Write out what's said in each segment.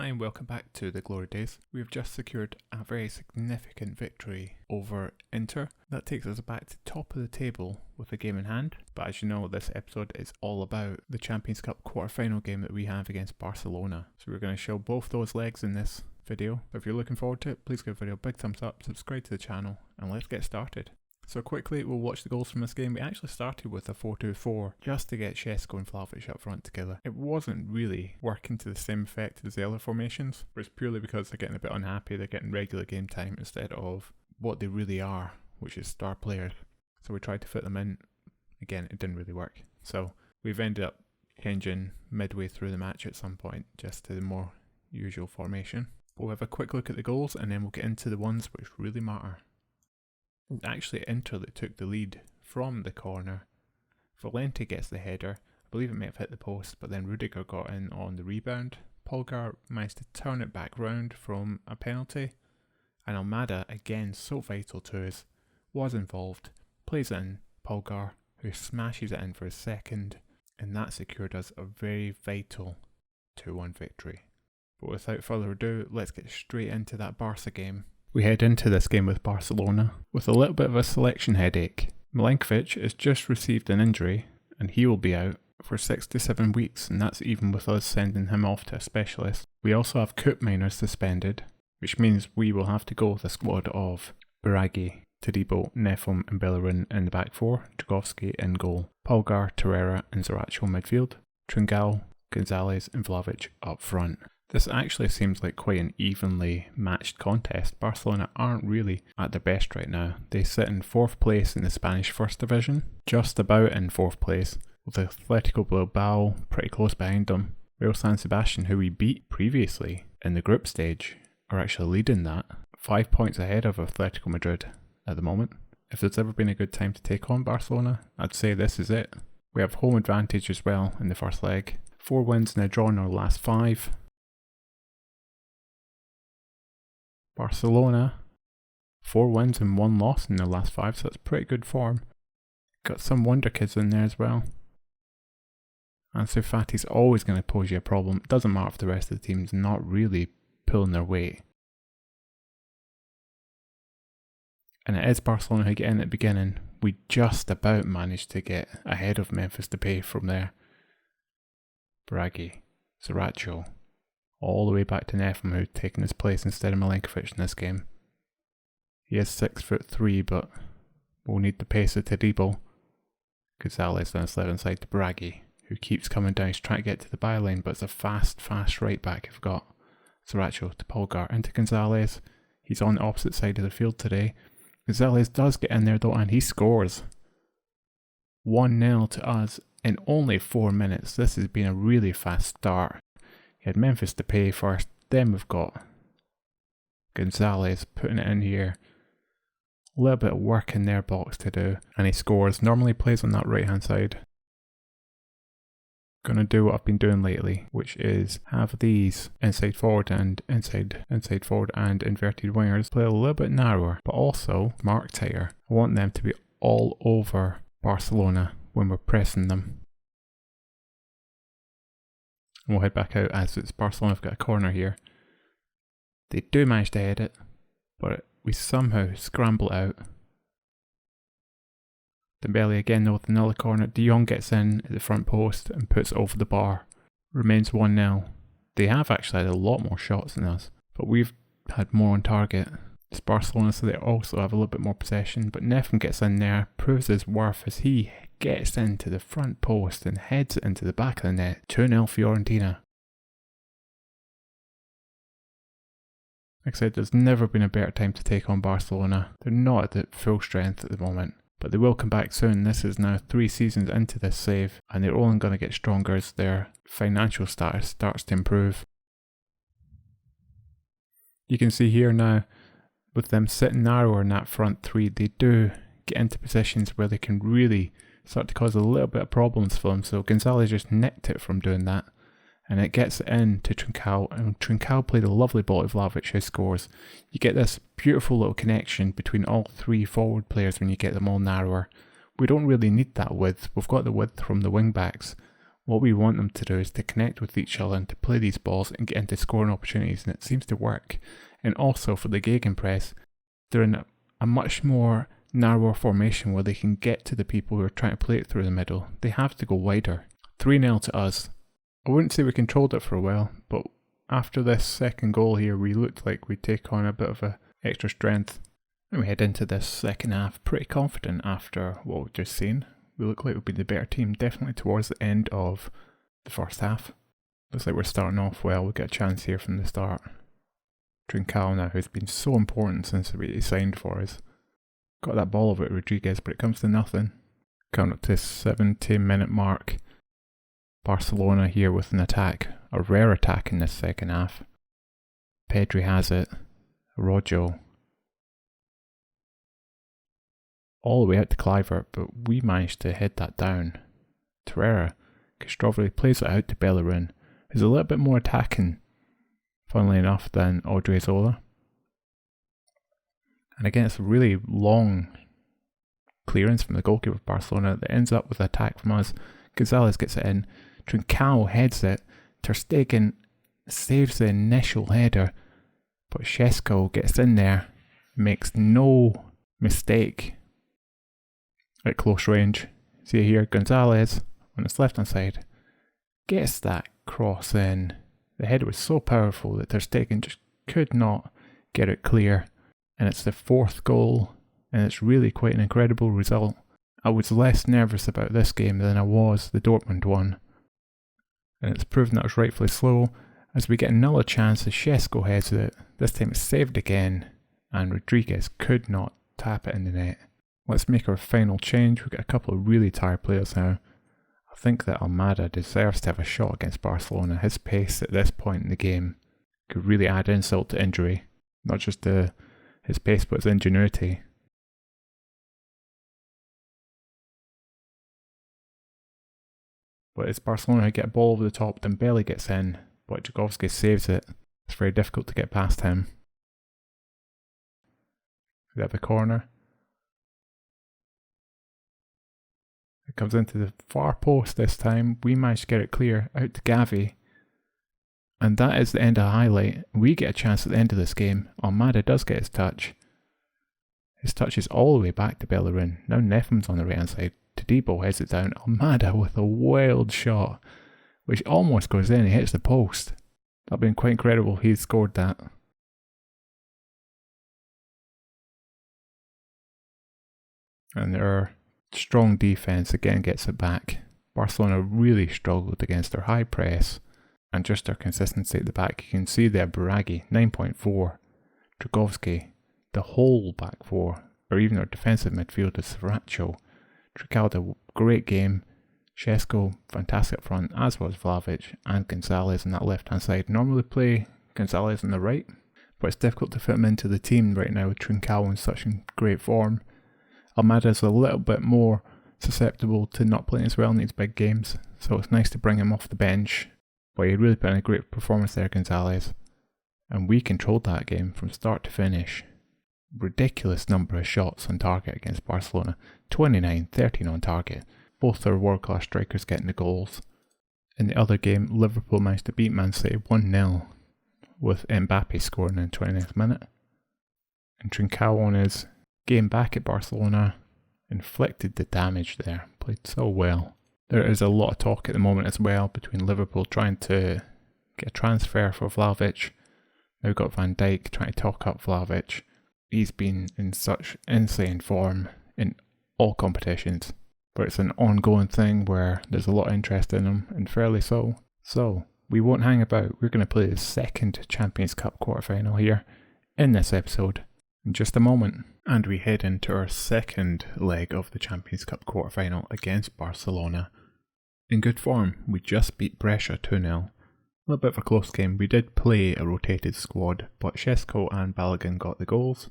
Hi and welcome back to the Glory Days. We have just secured a very significant victory over Inter. That takes us back to top of the table with a game in hand. But as you know, this episode is all about the Champions Cup quarter-final game that we have against Barcelona. So we're going to show both those legs in this video. If you're looking forward to it, please give the video a big thumbs up, subscribe to the channel, and let's get started. So quickly, we'll watch the goals from this game. We actually started with a 4-2-4 just to get Šeško and Vlahović up front together. It wasn't really working to the same effect as the other formations, but it's purely because they're getting a bit unhappy. They're getting regular game time instead of what they really are, which is star players. So we tried to fit them in. Again, it didn't really work. So we've ended up changing midway through the match at some point just to the more usual formation. We'll have a quick look at the goals and then we'll get into the ones which really matter. Actually, Inter that took the lead from the corner. Valente gets the header. I believe it may have hit the post, but then Rudiger got in on the rebound. Polgar managed to turn it back round from a penalty. And Almada, again so vital to us, was involved. Plays it in Polgar, who smashes it in for his second. And that secured us a very vital 2-1 victory. But without further ado, let's get straight into that Barca game. We head into this game with Barcelona with a little bit of a selection headache. Milenkovic has just received an injury and he will be out for 6 to 7 weeks, and that's even with us sending him off to a specialist. We also have Koopmeiners suspended, which means we will have to go with a squad of Biraghi, Todibo, Nefum and Bellerin in the back four, Dragowski in goal, Polgar, Torreira and Zaracho midfield, Tringal, Gonzalez and Vlahović up front. This actually seems like quite an evenly matched contest. Barcelona aren't really at their best right now. They sit in 4th place in the Spanish First Division, just about in 4th place, with Atletico Bilbao pretty close behind them. Real San Sebastian, who we beat previously in the group stage, are actually leading that, 5 points ahead of Atletico Madrid at the moment. If there's ever been a good time to take on Barcelona, I'd say this is it. We have home advantage as well in the first leg. 4 wins and a draw in our last 5. Barcelona, 4 wins and 1 loss in their last 5, so that's pretty good form. Got some wonder kids in there as well. Ansu Fati's always going to pose you a problem. It doesn't matter if the rest of the team's not really pulling their weight. And it is Barcelona who get in at the beginning. We just about managed to get ahead of Memphis Depay from there. Biraghi, Zaracho, all the way back to Nefum, who's taken his place instead of Milenkovic in this game. He is 6'3", but we'll need the pace of Todibo. Gonzalez on his left hand side to Biraghi, who keeps coming down. He's trying to get to the byline, but it's a fast right back. I've got Zaracho to Polgar into Gonzalez. He's on the opposite side of the field today. Gonzalez does get in there though, and he scores. 1-0 to us in only 4 minutes. This has been a really fast start. He had Memphis Depay first, then we've got Gonzalez putting it in here. A little bit of work in their box to do, and he scores. Normally plays on that right hand side. Gonna do what I've been doing lately, which is have these inside forward and inside forward and inverted wingers play a little bit narrower, but also mark tighter. I want them to be all over Barcelona when we're pressing them. And we'll head back out as it's Barcelona have got a corner here. They do manage to head it, but we somehow scramble out. Dembele again though with another corner. De Jong gets in at the front post and puts it over the bar. Remains 1-0. They have actually had a lot more shots than us, but we've had more on target. It's Barcelona, so they also have a little bit more possession, but Nefum gets in there, proves his worth as he gets into the front post and heads it into the back of the net. 2-0 Fiorentina. Like I said, there's never been a better time to take on Barcelona. They're not at full strength at the moment, but they will come back soon. This is now 3 seasons into this save, and they're only going to get stronger as their financial status starts to improve. You can see here now, with them sitting narrower in that front 3, they do get into positions where they can really start to cause a little bit of problems for them. So Gonzalez just nicked it from doing that, and it gets it in to Trincal, and Trincal played a lovely ball to Vlahović, who scores. You get this beautiful little connection between all 3 forward players when you get them all narrower. We don't really need that width. We've got the width from the wing backs. What we want them to do is to connect with each other and to play these balls and get into scoring opportunities, and it seems to work. And also for the gegenpress, they're in a much more narrower formation where they can get to the people who are trying to play it through the middle. They have to go wider. 3-0 to us. I wouldn't say we controlled it for a while, but after this second goal here, we looked like we'd take on a bit of a extra strength. And we head into this second half pretty confident after what we've just seen. We look like we've been the better team, definitely towards the end of the first half. Looks like we're starting off well. We get a chance here from the start. Trincao now, who's been so important since he signed for us. Got that ball over at Rodriguez, but it comes to nothing. Coming up to 70-minute mark. Barcelona here with an attack. A rare attack in this second half. Pedri has it. Rojo. All the way out to Kluivert, but we managed to head that down. Torreira. Castrovoli plays it out to Bellerin, who's a little bit more attacking, funnily enough, than Odriozola. And again, it's a really long clearance from the goalkeeper of Barcelona that ends up with an attack from us. Gonzalez gets it in. Trincao heads it. Ter Stegen saves the initial header, but Šeško gets in there, makes no mistake at close range. See here, Gonzalez on his left hand side gets that cross in. The header was so powerful that Ter Stegen just could not get it clear, and it's the fourth goal, and it's really quite an incredible result. I was less nervous about this game than I was the Dortmund one, and it's proven that I was rightfully slow as we get another chance as Šeško heads it. This time it's saved again, and Rodriguez could not tap it in the net. Let's make our final change. We've got a couple of really tired players now. I think that Almada deserves to have a shot against Barcelona. His pace at this point in the game could really add insult to injury. Not just his pace, but his ingenuity. But it's Barcelona who get a ball over the top. Dembele gets in, but Jagovski saves it. It's very difficult to get past him. We have a corner. It comes into the far post this time. We manage to get it clear out to Gavi. And that is the end of the highlight. We get a chance at the end of this game. Almada does get his touch. His touch is all the way back to Bellerin. Now Neffen's on the right hand side. Todibo heads it down. Almada with a wild shot, which almost goes in. He hits the post. That would have been quite incredible if he scored that. And their strong defence again gets it back. Barcelona really struggled against their high press and just their consistency at the back. You can see there Biraghi, 9.4. Dragovski, the whole back four, or even our defensive midfielder Sriracho. Tricaldo, great game. Šeško, fantastic up front, as was Vlahovic and Gonzalez on that left hand side. Normally play Gonzalez on the right, but it's difficult to fit him into the team right now with Trincao in such great form. Almada's a little bit more susceptible to not playing as well in these big games, so it's nice to bring him off the bench. But he really put in a great performance there, Gonzalez. And we controlled that game from start to finish. Ridiculous number of shots on target against Barcelona. 29, 13 on target. Both our world-class strikers getting the goals. In the other game, Liverpool managed to beat Man City 1-0 with Mbappe scoring in the 29th minute. And Trincao on his game back at Barcelona inflicted the damage there. Played so well. There is a lot of talk at the moment as well between Liverpool trying to get a transfer for Vlahovic. Now got Van Dijk trying to talk up Vlahovic. He's been in such insane form in all competitions. But it's an ongoing thing where there's a lot of interest in him, and fairly so. So, we won't hang about. We're going to play the second Champions Cup quarterfinal here in this episode in just a moment. And we head into our second leg of the Champions Cup quarterfinal against Barcelona. In good form, we just beat Brescia 2-0. A little bit of a close game. We did play a rotated squad, but Šeško and Balogun got the goals.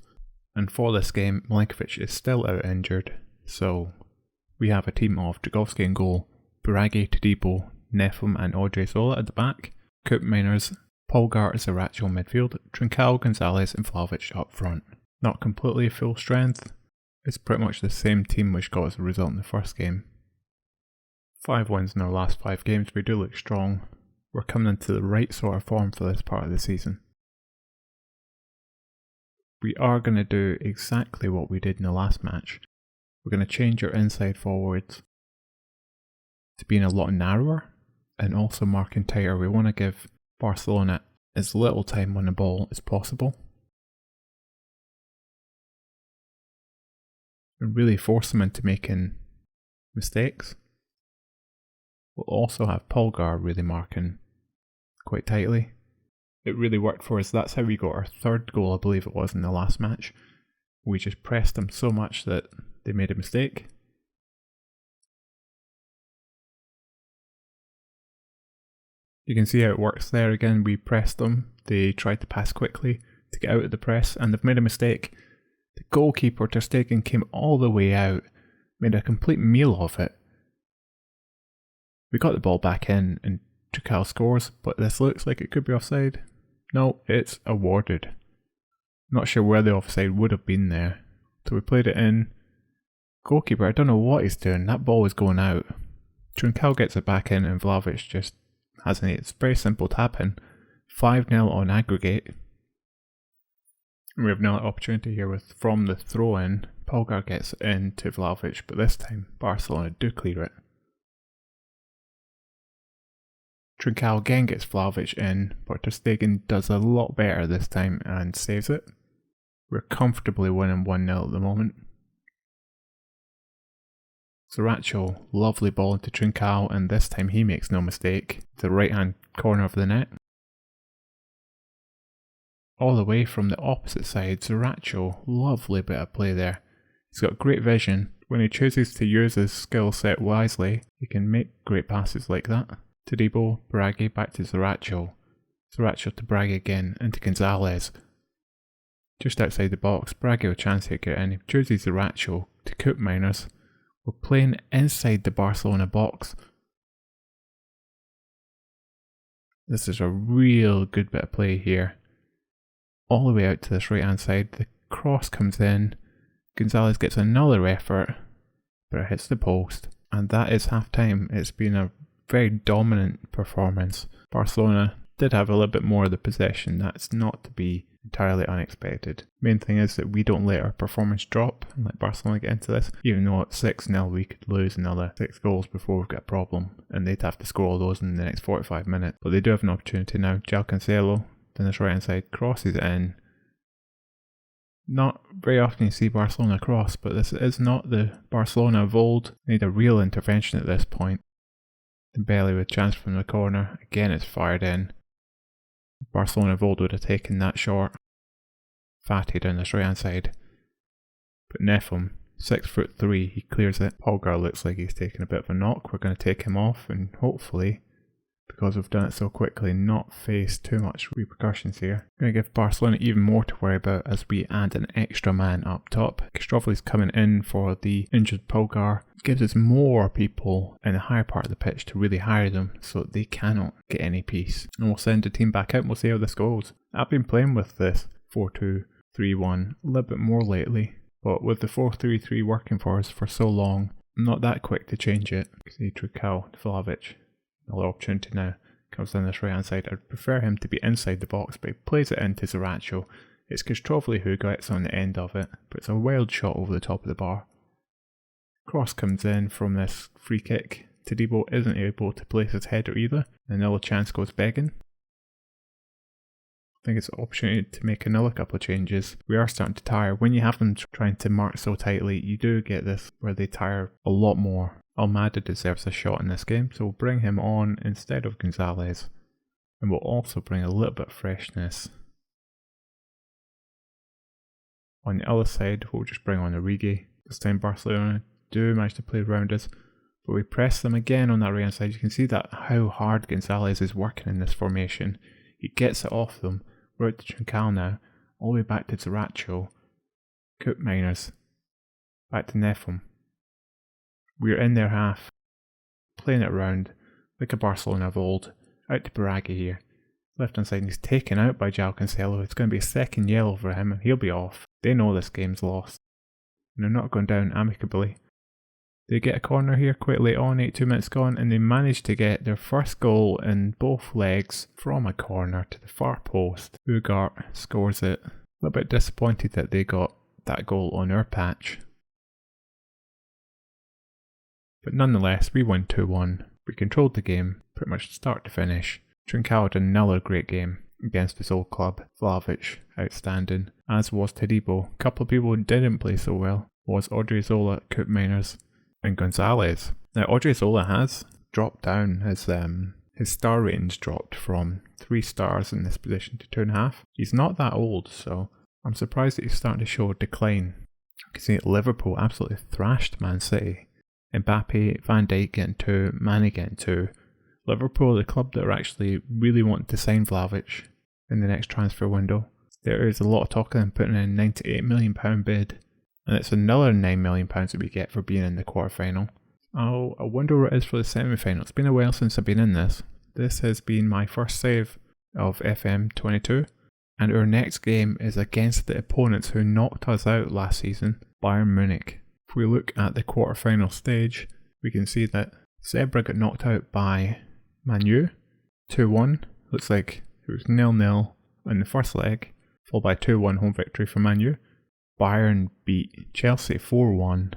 And for this game, Milinkovic is still out injured, so we have a team of Dragovski in goal, Biraghi, Todibo, Neffen and Odriozola at the back, Koopmeiners, Polgar, Sriracho midfield, Trincao, Gonzalez and Vlahovic up front. Not completely full strength, it's pretty much the same team which got us a result in the first game. 5 wins in our last 5 games. We do look strong. We're coming into the right sort of form for this part of the season. We are going to do exactly what we did in the last match. We're going to change our inside forwards to being a lot narrower and also marking tighter. We want to give Barcelona as little time on the ball as possible and really force them into making mistakes. We'll also have Pulgar really marking quite tightly. It really worked for us. That's how we got our 3rd goal, I believe it was, in the last match. We just pressed them so much that they made a mistake. You can see how it works there again. We pressed them. They tried to pass quickly to get out of the press and they've made a mistake. The goalkeeper, Ter Stegen, came all the way out, made a complete meal of it. We got the ball back in and Trincao scores, but this looks like it could be offside. No, it's awarded. Not sure where the offside would have been there. So we played it in. Goalkeeper, I don't know what he's doing. That ball is going out. Trincao gets it back in and Vlahovic just hasn't it. It's very simple tap in. 5-0 on aggregate. And we have another opportunity here with from the throw in. Pulgar gets it in to Vlahovic, but this time Barcelona do clear it. Trincao again gets Vlahovic in, but Ter Stegen does a lot better this time and saves it. We're comfortably winning 1-0 at the moment. Sriracha, lovely ball into Trincao, and this time he makes no mistake. The right hand corner of the net. All the way from the opposite side, Sriracha, lovely bit of play there. He's got great vision. When he chooses to use his skill set wisely, he can make great passes like that. Todibo, Bragi, back to Sriracha. Sriracha to Bragi again, into Gonzalez. Just outside the box, Bragi with a chance to get in. He chooses Sriracha to Coop Miners. We're playing inside the Barcelona box. This is a real good bit of play here. All the way out to this right hand side, the cross comes in. Gonzalez gets another effort, but it hits the post. And that is half time. It's been a very dominant performance. Barcelona did have a little bit more of the possession. That's not to be entirely unexpected. Main thing is that we don't let our performance drop and let Barcelona get into this. Even though at 6-0 we could lose another 6 goals before we've got a problem, and they'd have to score all those in the next 45 minutes. But they do have an opportunity now. João Cancelo, then this right hand side, crosses it in. Not very often you see Barcelona cross, but this is not the Barcelona of old. They need a real intervention at this point. Dembele with a chance from the corner. Again, it's fired in. Barcelona of old would have taken that shot. Fatty down this right hand side. But Nefum, 6'3", he clears it. Pulgar looks like he's taking a bit of a knock. We're going to take him off and hopefully, because we've done it so quickly, not face too much repercussions here. Going to give Barcelona even more to worry about as we add an extra man up top. Kastrovli's coming in for the injured Pulgar. Gives us more people in the higher part of the pitch to really hire them so that they cannot get any peace. And we'll send the team back out and we'll see how this goes. I've been playing with this 4-2-3-1 a little bit more lately, but with the 4-3-3 working for us for so long, I'm not that quick to change it. See Trincao, Vlahovic, another opportunity now. Comes down this right hand side. I'd prefer him to be inside the box, but he plays it into Sriracha. It's Kastrovli who gets on the end of it, but it's a wild shot over the top of the bar. Cross comes in from this free kick. Todibo isn't able to place his header either. Another chance goes begging. I think it's an opportunity to make another couple of changes. We are starting to tire. When you have them trying to mark so tightly, you do get this where they tire a lot more. Almada deserves a shot in this game, so we'll bring him on instead of Gonzalez. And we'll also bring a little bit of freshness. On the other side, we'll just bring on Origi. This time Barcelona do manage to play around us, but we press them again on that right hand side. You can see that how hard Gonzalez is working in this formation. He gets it off them. We're out to Trincao now, all the way back to Sriracha, Coop Miners, back to Nefum. We're in their half, playing it around like a Barcelona of old. Out to Bragi here, left hand side, and he's taken out by João Cancelo. It's going to be a second yellow for him and he'll be off. They know this game's lost and they're not going down amicably. They get a corner here quite late on, 82 minutes gone, and they manage to get their first goal in both legs from a corner to the far post. Ugart scores it. A little bit disappointed that they got that goal on our patch. But nonetheless, we won 2-1. We controlled the game, pretty much start to finish. Trincao had another great game against his old club. Vlahovic, outstanding, as was Todibo. A couple of people who didn't play so well was Odriozola, Koopmeiners, and Gonzalez. Now Odriozola has dropped down, his star rating's dropped from 3 stars in this position to 2.5. He's not that old, so I'm surprised that he's starting to show a decline. You can see Liverpool absolutely thrashed Man City. Mbappe, Van Dijk getting 2, Mane getting 2. Liverpool, the club that are actually really wanting to sign Vlahovic in the next transfer window. There is a lot of talk of them putting in a £98 million bid, and it's another £9 million that we get for being in the quarterfinal. Oh, I wonder what it is for the semi-final. It's been a while since I've been in this. This has been my first save of FM22, and our next game is against the opponents who knocked us out last season, Bayern Munich. If we look at the quarterfinal stage, we can see that Zebra got knocked out by Man U 2-1. Looks like it was 0-0 in the first leg, followed by 2-1 home victory for Man U. Bayern beat Chelsea 4-1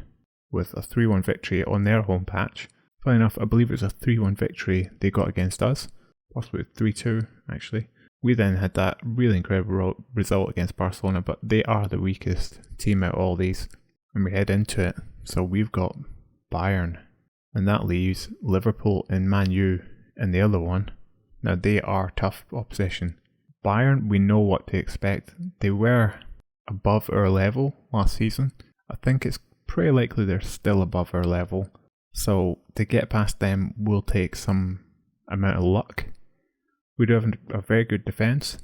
with a 3-1 victory on their home patch. Funny enough, I believe it was a 3-1 victory they got against us, possibly 3-2 actually. We then had that really incredible result against Barcelona, but they are the weakest team out of all these, and we head into it. So we've got Bayern, and that leaves Liverpool and Man U in the other one. Now they are tough opposition. Bayern, we know what to expect. They were above our level last season. I think it's pretty likely they're still above our level. So to get past them will take some amount of luck. We do have a very good defence.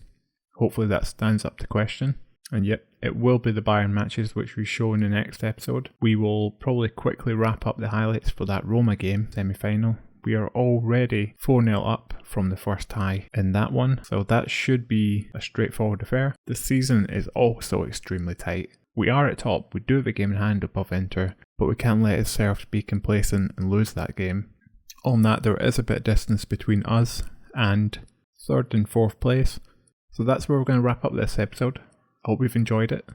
Hopefully that stands up to question. And yep, it will be the Bayern matches which we show in the next episode. We will probably quickly wrap up the highlights for that Roma game, semi-final. We are already 4-0 up from the first tie in that one, so that should be a straightforward affair. The season is also extremely tight. We are at top, we do have a game in hand above Inter, but we can't let it serve to be complacent and lose that game. On that, there is a bit of distance between us and 3rd and 4th place, so that's where we're going to wrap up this episode. I hope you've enjoyed it.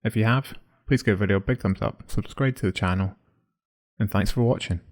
If you have, please give the video a big thumbs up, subscribe to the channel, and thanks for watching.